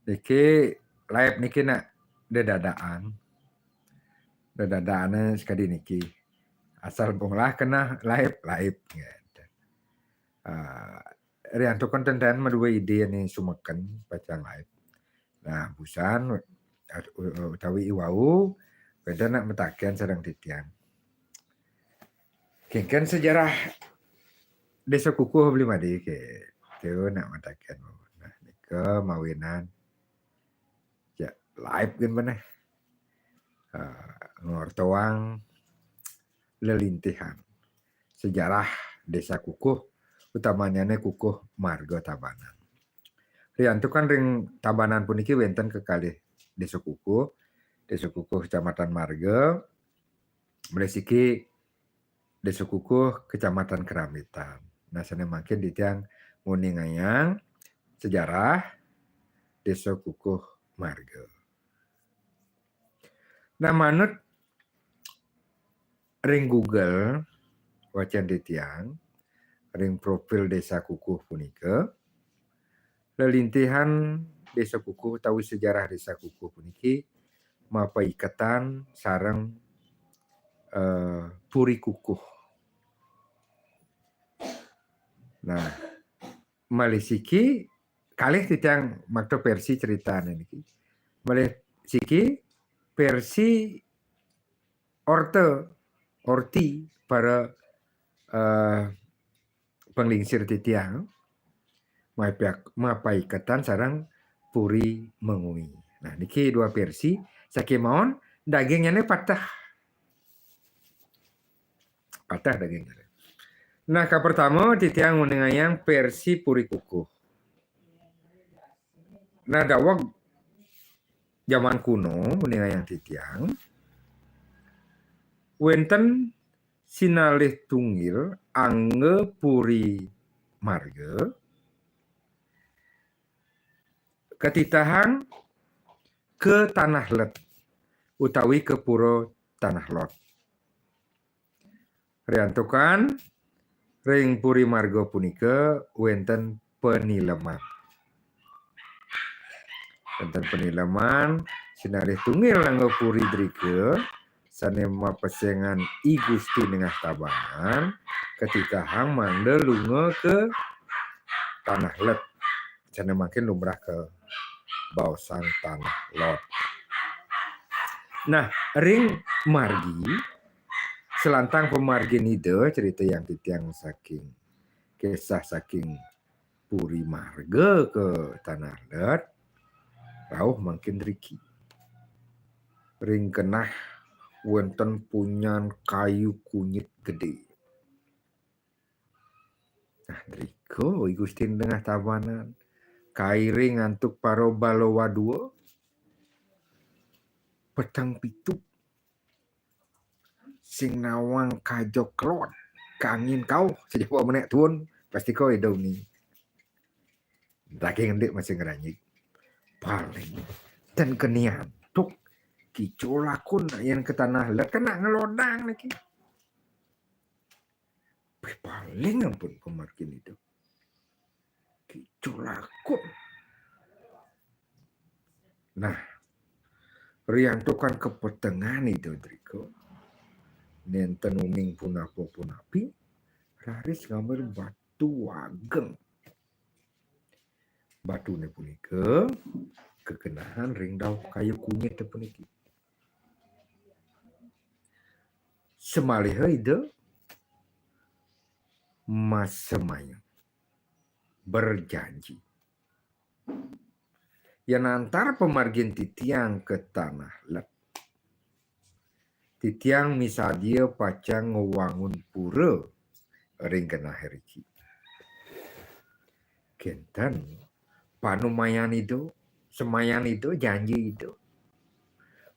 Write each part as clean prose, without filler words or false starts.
Niki live niki nak dadaan sekali niki. Asal bonglah kena live gitu. Rianto konten madua ide ni sumakan pacang live. Nah, busan utawi iwau beda nak metakian sedang titian. Kengken sejarah desa kukuh beli madi ke nak metakian. Nah, ke mawinan ya live kan mana ngortoang lelintihan sejarah desa kukuh utamanya kukuh marga Tabanan. Riantu kan ring Tabanan puniki wenten kekali desa kukuh Kecamatan Marga, meresiki desa kukuh Kecamatan Keramitan. Nah, sana makin ditiang muningayang sejarah desa kukuh Marga. Nah, manut ring Google wacan ditiang ring profil desa kukuh punika lelintihan desa kukuh tahu sejarah desa kukuh puniki mapa ikatan sarang puri kukuh. Nah, Malisiki kalih titiang makto versi cerita niki. Malisiki versi orti para penglingsir titiang mapa ikatan sarang puri mengui. Nah, niki dua versi sakimon dagingnya ini patah dagingnya. Nah, ke pertama titiang menengayang versi puri kukuh. Nah, dawag zaman kuno menengayang titiang wenten sinalih tunggil angge puri marga ketitahan ke Tanah Let utawi ke Puro Tanah Lot. Riantukan ring puri marga punika wenten penileman. Wenten penileman sinalih tunggil angge puri drike sanema pesengan I Gusti Nengah Tabanan ketika hang mande lunga ke Tanah Let. Sana makin lumrah ke Bausang Tanah Lot. Nah, ring margi selantang pemargi nide cerita yang titiang saking kisah saking puri marga ke Tanah Let rauh makin riki. Ring kenah wenten punyan kayu kunyit gede. Nah, driko Gusti Nengah Tabanan kairing ngantuk paro balowa dua petang pitu sing nawang kajok kelot kangin kau sejauh menek tuan pasti kau idau ni daging ndik masih ngeranyik paling dan kenian tuk kicolakun yang ke Tanah Let kena ngelodang lagi paling ampun pemarkin itu kicolakun. Nah, riantukan kepetengan itu Driko nenten uning punapi raris gambar batu wageng. Batu ni punika kekenahan ring dau kayu kunyit puniki. Semalih ide Mas Semaya berjanji yang antar pemargin titiang ke Tanah Let. Titiang misalnya pacang ngewangun pura ring kena heriki. Kenten panumayan itu, semayan itu, janji itu.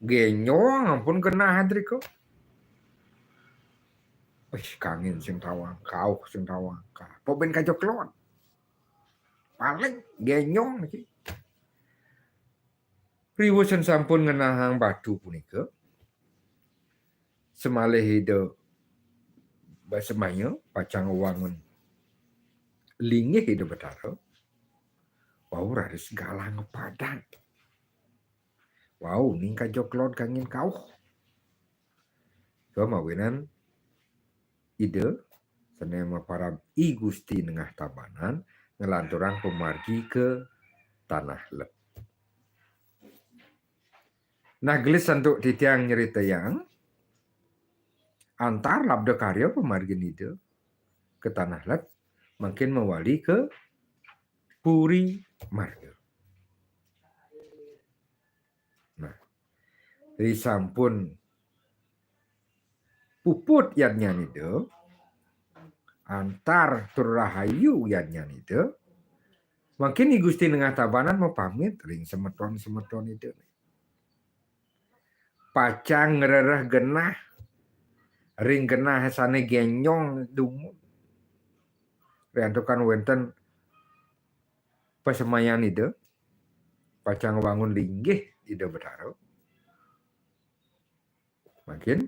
Genyong ampun kena hadriko. Kangin sing tawang kau sing tawang ka. Poben kajok kelon. Paling genyong iki. Riwusan sampun ngenahang batu punika. Semalih hidup basemanya pacang wangun lingih hidup betara. Wow raris galang ngepadan. Wow ning kajoklon kangin kau. Kemawinan ide senema para I Gusti Nengah Tabanan ngelanturang pemargi ke tanah lep. Nah gelis untuk titiang nyerita yang antar labda karya pemargin ide ke tanah lep makin mewali ke Puri Marga. Nah, dari sampun puput yadnya nide antar Turahayu yadnya nide makin I Gusti Nengah Tabanan mau pamit ring semeton itu. Pacang ngerereh genah ring genah sane genyong dumun. Riantukan wenten pesemayan itu pacang bangun linggih ide betaro. Makin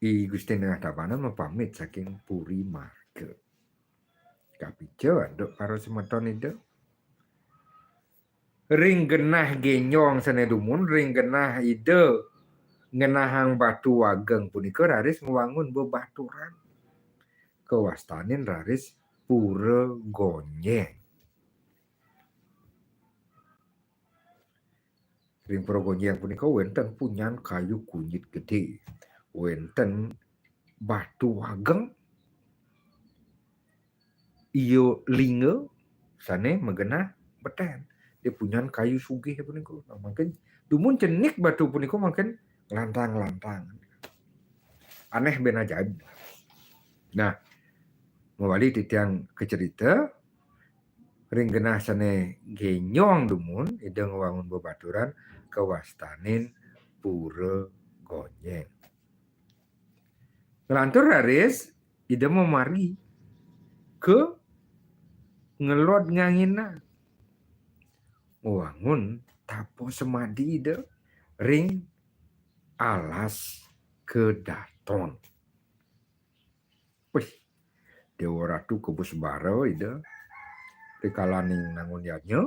I Gusti Nengah Tabanan mau pamit saking Puri Marga. Kapice aduk karo semeton itu. Ring genah genyong sane dumun ring genah ide ngenahang batu wageng punika raris ngewangun bebaturan kewastanin raris Pura Gonyeng. Ring Pura Gonyeng punika wenten punyan kayu kunyit gede, wenten batu wageng iyo linge sane megenah beten. Dia punyan kayu sugih punika. Nah, makin dumun cenik batu punika makin lantang-lantang. Aneh ben ajaib. Nah, mewali titiang kecerita ring genah sane genyong dumun ide ngewangun bebaturan kewastanin Pura Gonyeng. Lantur raris ide memari ke ngelot ngangina wangun tapo semadi ide ring alas kedaton. Wih, Dewa Ratu Kebus Baro ide rikalaning nangun yadnya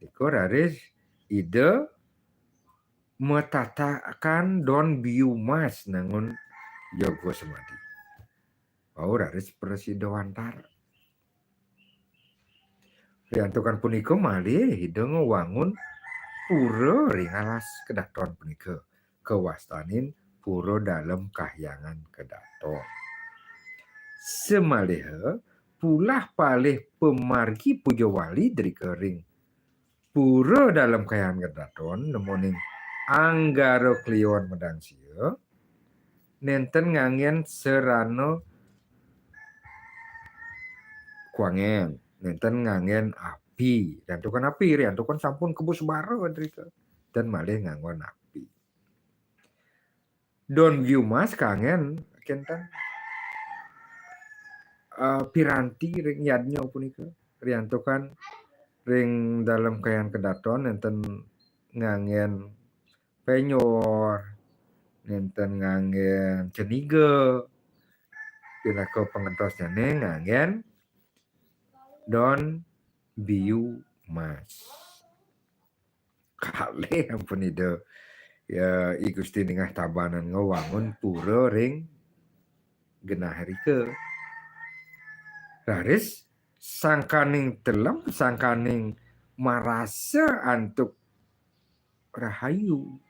iko raris ide metatakan don biumas nangun Yogo Semadi. Oh raris Presidowantara. Riantukan punika malih ide ngewangun pura ring alas kedaton punika kewastanin pura dalam kahyangan kedaton. Semalih pulah palih pemargi pujawali dari kering pura dalam kahyangan kedaton nemoning Anggaro Kliwon Medang sia nenten ngangen serano kuangen nenten ngangen api dan tukan api rian tukan sampun Kebus Baro dan malih nganggon api don Yumas kangen kenten piranti ring yadnya punika rian tukan ring dalam kayan kedaton nenten ngangen penyor nenten ngangen ceniga pinaka pengentosnya ngangen don biu mas kali ampun ide ya I Gusti Nengah Tabanan ngewangun pura ring genah rike raris sangkaning telem sangkaning marasa antuk rahayu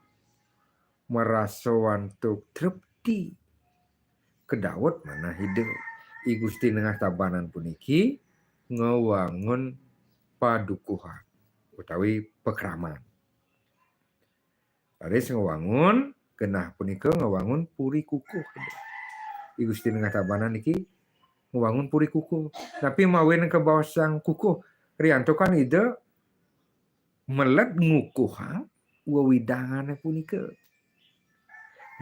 merasa antuk trepti kedawat mana hidup I Gusti Nengah Tabanan puniki ngewangun padukuhan utawi pekraman. Raris ngewangun genah punika ngewangun puri kukuh. I Gusti Nengah Tabanan niki ngewangun puri kukuh. Tapi mawin ke bawah sang kukuh rianto kan ide melet ngukuhang wewidangane punika.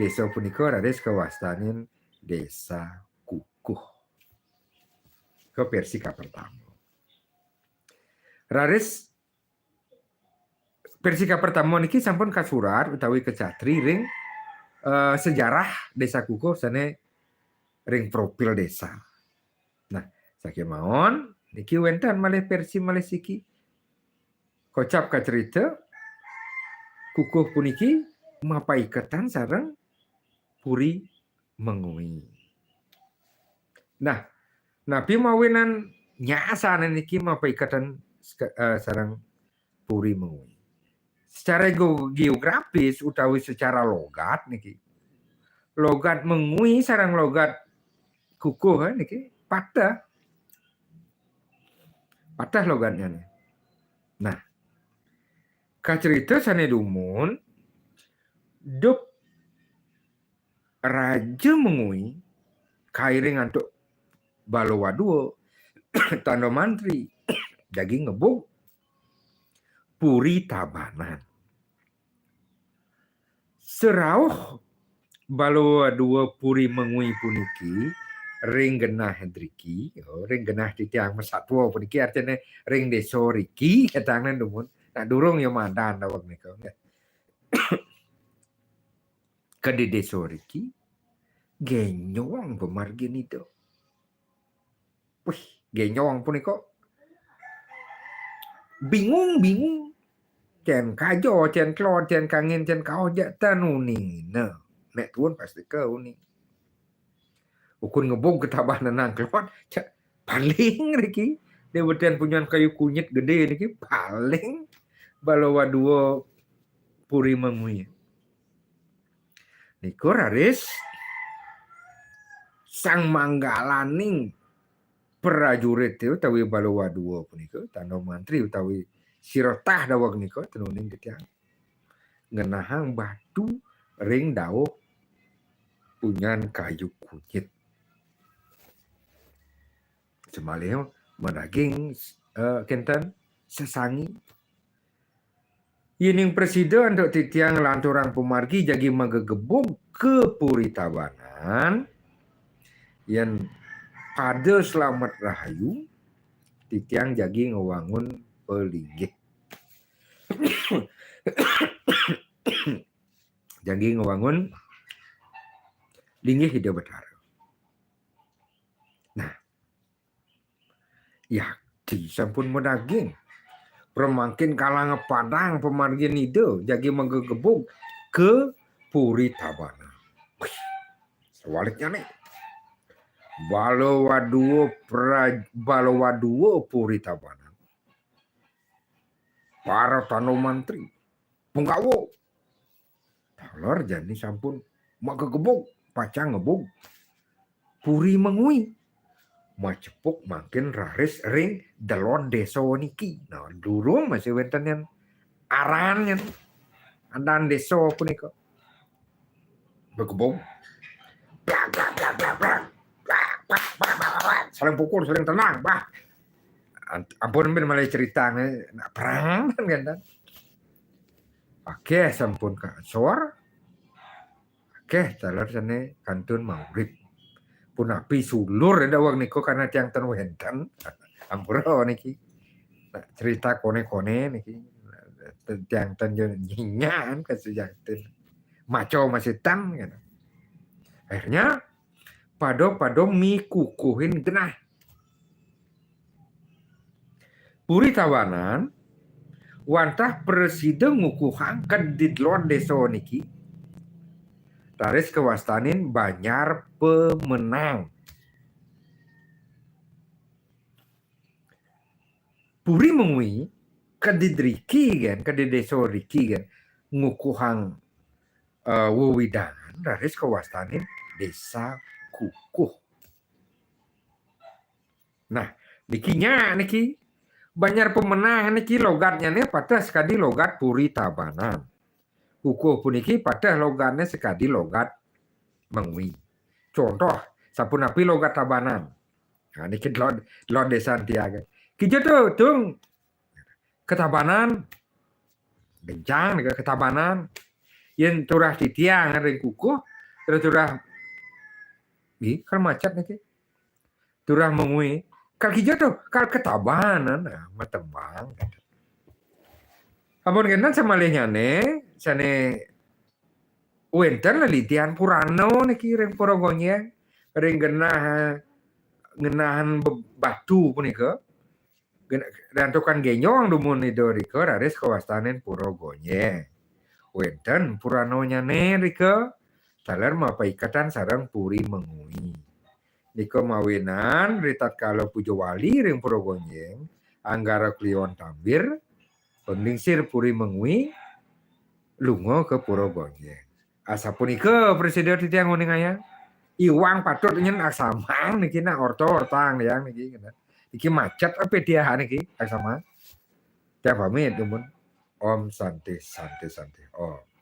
Desa punika raris kewastanin desa kukuh. Ke Persika pertama. Raris Persika pertama niki sampun kasurat utawi kecatri ring sejarah desa kukuh sane ring profil desa. Nah, saking mawon niki wenten malih versi malih siki Kocap ka cerita kukuh puniki mapaikatan sareng puri mengui. Nah, napi mawinan nyaasana niki mapaikatan sareng puri mengui. Secara geografis utawi secara logat niki. Logat mengui sareng logat kukuh niki patah logatnya nih. Nah, kacerita sane dumun duk raja mengui kairing antuk balowaduo tando mantri daging ngebuk puri tabanan. Serauh balowaduo puri mengui puniki ring genah hendriki, ring genah titiang mesatwo puniki artinya ring deso riki katangna dumun. Nah durung yo mandan dawak niko. Kade deso riki genyong pemargin itu. Wih, genyong puniko bingung. Cen kajo, cen klon, cen kangen, cen kau jatan uning. Nah, nek tuan pasti ke uning. Ukun ngebong ketabanan nang klon, paling riki. Dia betian punya kayu kunyit gede niki paling balawa dua puri mengui. Niko raris sang manggalaning prajurit itu utawi balawa dua puniko tando mantri utawi sirotah dawak niko tenuning ketiang ngenahang batu ring dawuh punyan kayu kunyit semalih menaging kenten sesangi yining presiden untuk titiang lanturang pemargi jagi megegebung ke puri tabanan yang pada selamat rahayu titiang jagi ngewangun pelinggih jagi ngewangun linggih hidup betara. Nah, ya di sampun menaging permangkin kalang padang pemargin itu jagi menggegebung ke puri tabana. Sebaliknya nih balowaduo puri tabana. Para tano mantri pungkawo talar jadi sampun menggegebung pacang ngebung puri mengui macepuk makin raris ring delon deso niki. Nah durung masih wenten yang arannya andan deso punika begebong saling pukul saling tenang bah ampun ben malai cerita nak perang kan oke sampun ka sor oke talar sane kantun maghrib pun api sulur ada wang niko karena tiang ten wenten ampura niki nah, cerita kone niki tiang ten nyinyan kasih ten maco masih tan gitu. Akhirnya pado mi kukuhin genah puri tawanan wantah presiden ngukuhang kedidlon deso niki taris kewastanin banyar pemenang. Puri mengui kedidriki kan, kedideso riki kan, ngukuhang wewidangan taris kewastanin desa kukuh. Nah, niki banyar pemenang niki logatnya nih pada sekali logat puri tabanan. Kukuh puniki pada logatnya sekali logat mengui. Contoh, sapun api logat tabanan. Nah, niki lod desa tiaga. Kita tuh ketabanan gencang ketabanan yang turah titiang ring kukuh terus turah kan macet nih turah mengui kal kita tuh kal ketabanan nah matembang amun kenan samalihnya nih sane wenten litian purano nih ring porogonya ring genahan batu punika Dan tukang genyong dumun ido riko raris kawastanen puro gonye. Wenten puranonya ne riko taler mapa ikatan sarang puri mengui. Niko mawinan ritat kalau pujo wali ring puro gonyeng anggara klion tambir pendingsir puri mengui lungo ke puro gonyeng. Asapun ike presiden itu yang nguning ayang. Iwang patut nyen aksamang niki na orto ortang yang niki kena. Iki macet apa dia niki aksama. Tiap pamit dumun. Om santi santi santi. Oh.